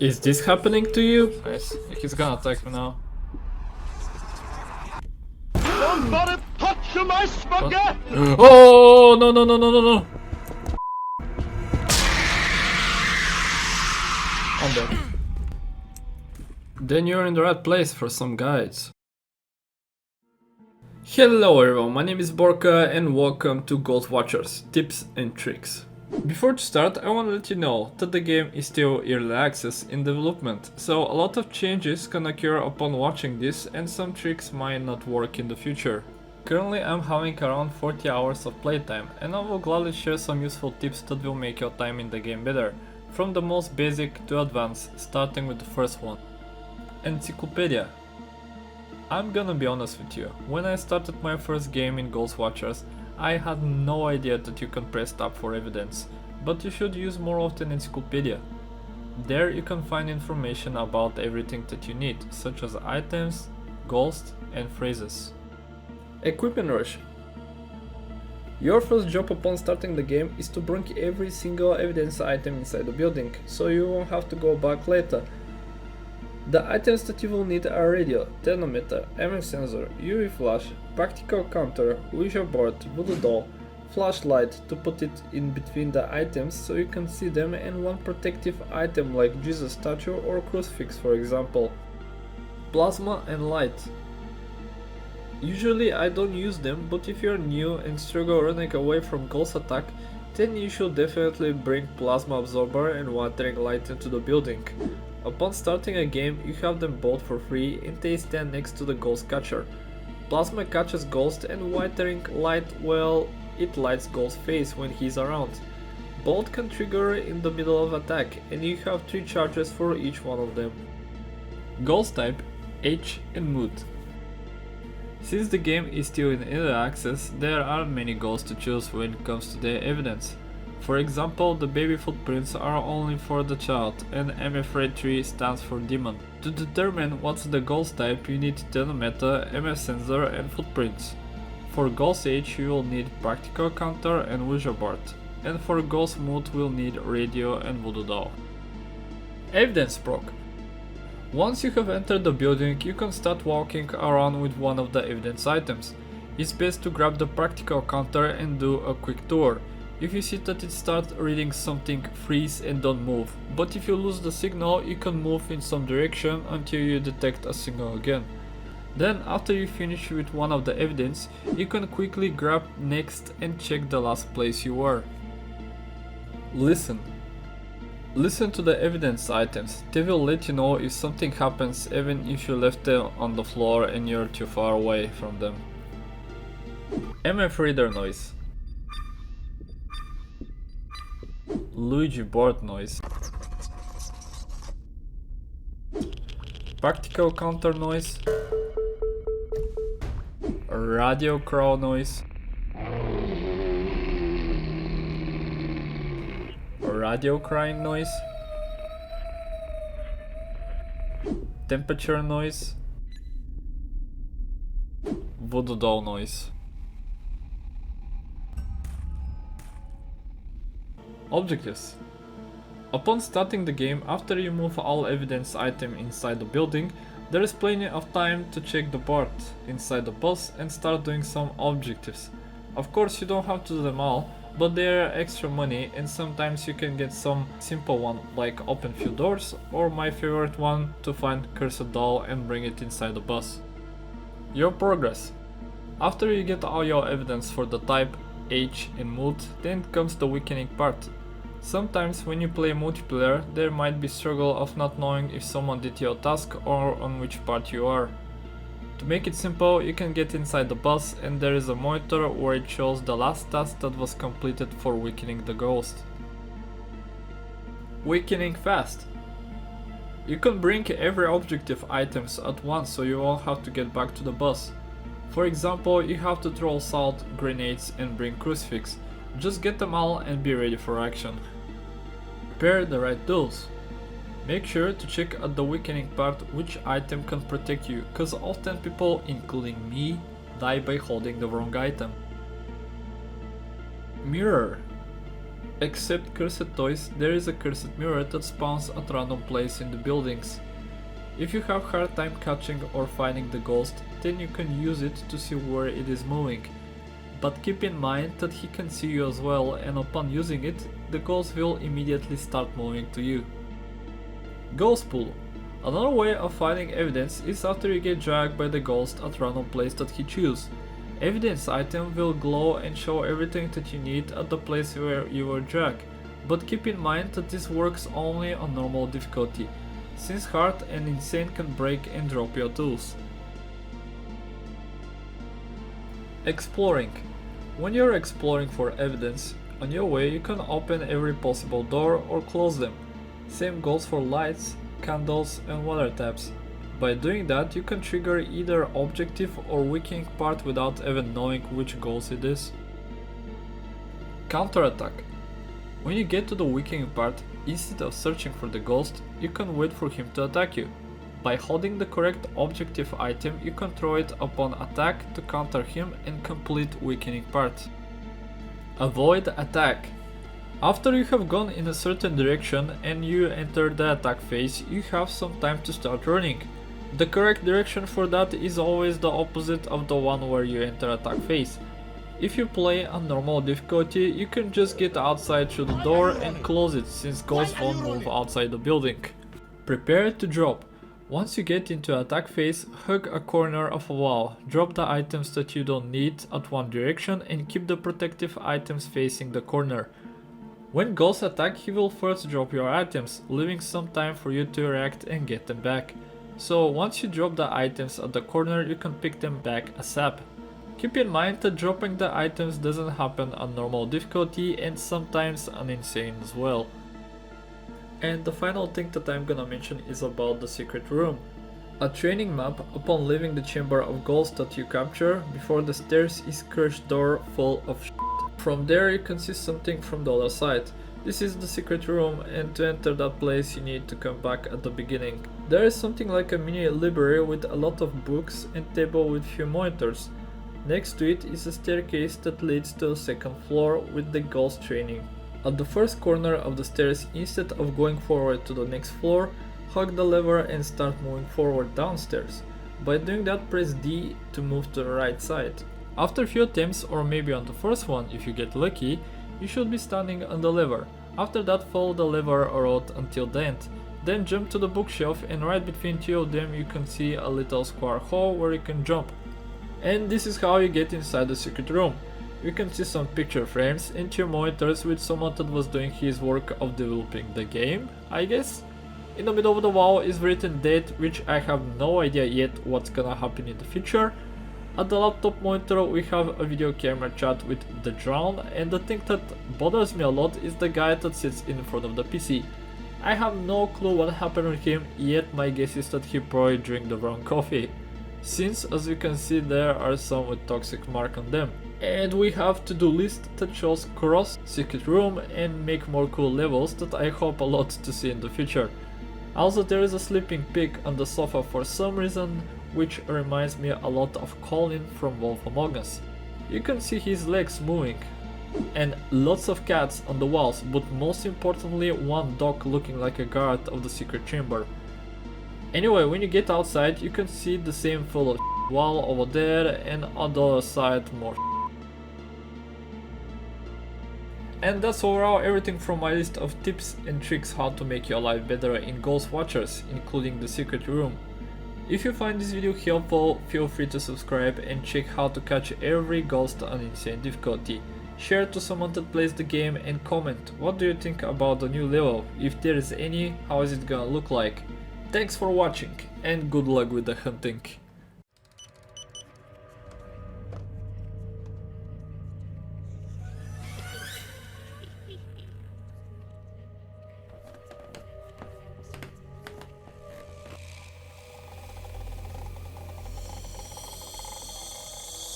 Is this happening to you? Nice. He's gonna attack me now. Somebody touch my spaghetti! Oh no no no no no no! I'm dead. Then you're in the right place for some guides. Hello everyone, my name is Borka and welcome to Gold Watchers Tips and Tricks. Before to start, I want to let you know that the game is still early access in development, so a lot of changes can occur upon watching this and some tricks might not work in the future. Currently I'm having around 40 hours of playtime and I will gladly share some useful tips that will make your time in the game better, from the most basic to advanced, starting with the first one. Encyclopedia. I'm gonna be honest with you, when I started my first game in Ghost Watchers, I had no idea that you can press tab for evidence, but you should use more often Encyclopedia. There you can find information about everything that you need, such as items, ghosts and phrases. Equipment rush. Your first job upon starting the game is to bring every single evidence item inside the building, so you won't have to go back later. The items that you will need are radio, thermometer, MF sensor, UV flash, practical counter, Ouija board, voodoo doll, flashlight to put it in between the items so you can see them, and one protective item like Jesus statue or crucifix for example. Plasma and light. Usually I don't use them, but if you're new and struggle running away from ghost attack, then you should definitely bring plasma absorber and watering light into the building. Upon starting a game, you have them both for free and they stand next to the ghost catcher. Plasma catches ghost and watering light, well, it lights ghost's face when he's around. Both can trigger in the middle of attack and you have 3 charges for each one of them. Ghost type, age and mood. Since the game is still in early access, there are many ghosts to choose when it comes to their evidence. For example, the baby footprints are only for the child and MF3 stands for demon. To determine what's the ghost type, you need thermometer, MF sensor and footprints. For ghost age you will need practical counter and Ouija board, and for ghost mood we'll need radio and voodoo doll. Evidence proc. Once you have entered the building, you can start walking around with one of the evidence items. It's best to grab the practical counter and do a quick tour. If you see that it starts reading something, freeze and don't move, but if you lose the signal you can move in some direction until you detect a signal again. Then after you finish with one of the evidence, you can quickly grab next and check the last place you were. Listen. Listen to the evidence items, they will let you know if something happens even if you left them on the floor and you're too far away from them. MF reader noise. Ouija board noise. Practical counter noise. Radio crow noise. Radio crying noise. Temperature noise. Voodoo doll noise. Objectives. Upon starting the game, after you move all evidence item inside the building, there is plenty of time to check the board inside the bus and start doing some objectives. Of course you don't have to do them all, but they are extra money and sometimes you can get some simple one like open few doors, or my favorite one, to find cursed doll and bring it inside the bus. Your progress. After you get all your evidence for the type, age and mood, then comes the weakening part. Sometimes when you play multiplayer, there might be struggle of not knowing if someone did your task or on which part you are. To make it simple, you can get inside the bus and there is a monitor where it shows the last task that was completed for weakening the ghost. Weakening fast. You can bring every objective items at once so you won't have to get back to the bus. For example, you have to throw salt, grenades and bring crucifix. Just get them all and be ready for action. Prepare the right tools. Make sure to check at the weakening part which item can protect you, cause often people, including me, die by holding the wrong item. Mirror. Except cursed toys, there is a cursed mirror that spawns at random places in the buildings. If you have hard time catching or finding the ghost, then you can use it to see where it is moving. But keep in mind that he can see you as well, and upon using it, the ghost will immediately start moving to you. Ghost pool. Another way of finding evidence is after you get dragged by the ghost at random place that he chooses. Evidence item will glow and show everything that you need at the place where you were dragged, but keep in mind that this works only on normal difficulty, since hard and insane can break and drop your tools. Exploring. When you're exploring for evidence, on your way you can open every possible door or close them. Same goes for lights, candles and water taps. By doing that, you can trigger either objective or weakening part without even knowing which ghost it is. Counterattack. When you get to the weakening part, instead of searching for the ghost, you can wait for him to attack you. By holding the correct objective item, you can throw it upon attack to counter him and complete weakening part. Avoid attack. After you have gone in a certain direction and you enter the attack phase, you have some time to start running. The correct direction for that is always the opposite of the one where you enter attack phase. If you play on normal difficulty, you can just get outside through the door and close it, since ghosts won't move outside the building. Prepare to drop. Once you get into attack phase, hug a corner of a wall, drop the items that you don't need at one direction and keep the protective items facing the corner. When ghosts attack, he will first drop your items, leaving some time for you to react and get them back. So once you drop the items at the corner, you can pick them back ASAP. Keep in mind that dropping the items doesn't happen on normal difficulty and sometimes on insane as well. And the final thing that I'm gonna mention is about the secret room. A training map upon leaving the chamber of ghosts that you capture. Before the stairs is cursed door full of shit. From there you can see something from the other side. This is the secret room, and to enter that place you need to come back at the beginning. There is something like a mini library with a lot of books and table with few monitors. Next to it is a staircase that leads to a second floor with the ghost training. At the first corner of the stairs, instead of going forward to the next floor, hug the lever and start moving forward downstairs. By doing that, press D to move to the right side. After a few attempts, or maybe on the first one if you get lucky, you should be standing on the lever. After that, follow the lever or road until the end. Then jump to the bookshelf, and right between two of them you can see a little square hole where you can jump. And this is how you get inside the secret room. You can see some picture frames and two monitors with someone that was doing his work of developing the game, I guess. In the middle of the wall is written date, which I have no idea yet what's gonna happen in the future. At the laptop monitor we have a video camera chat with the drone, and the thing that bothers me a lot is the guy that sits in front of the PC. I have no clue what happened with him, yet my guess is that he probably drank the wrong coffee, since as you can see there are some with toxic mark on them. And we have to-do list that shows cross secret room and make more cool levels that I hope a lot to see in the future. Also there is a sleeping pig on the sofa for some reason, which reminds me a lot of Colin from Wolf Among Us. You can see his legs moving. And lots of cats on the walls, but most importantly one dog looking like a guard of the secret chamber. Anyway, when you get outside you can see the same full of wall over there, and on the other side more. And that's overall everything from my list of tips and tricks how to make your life better in Ghost Watchers, including the secret room. If you find this video helpful, feel free to subscribe and check how to catch every ghost on insane difficulty. Share to someone that plays the game and comment what do you think about the new level, if there is any, how is it gonna look like. Thanks for watching and good luck with the hunting.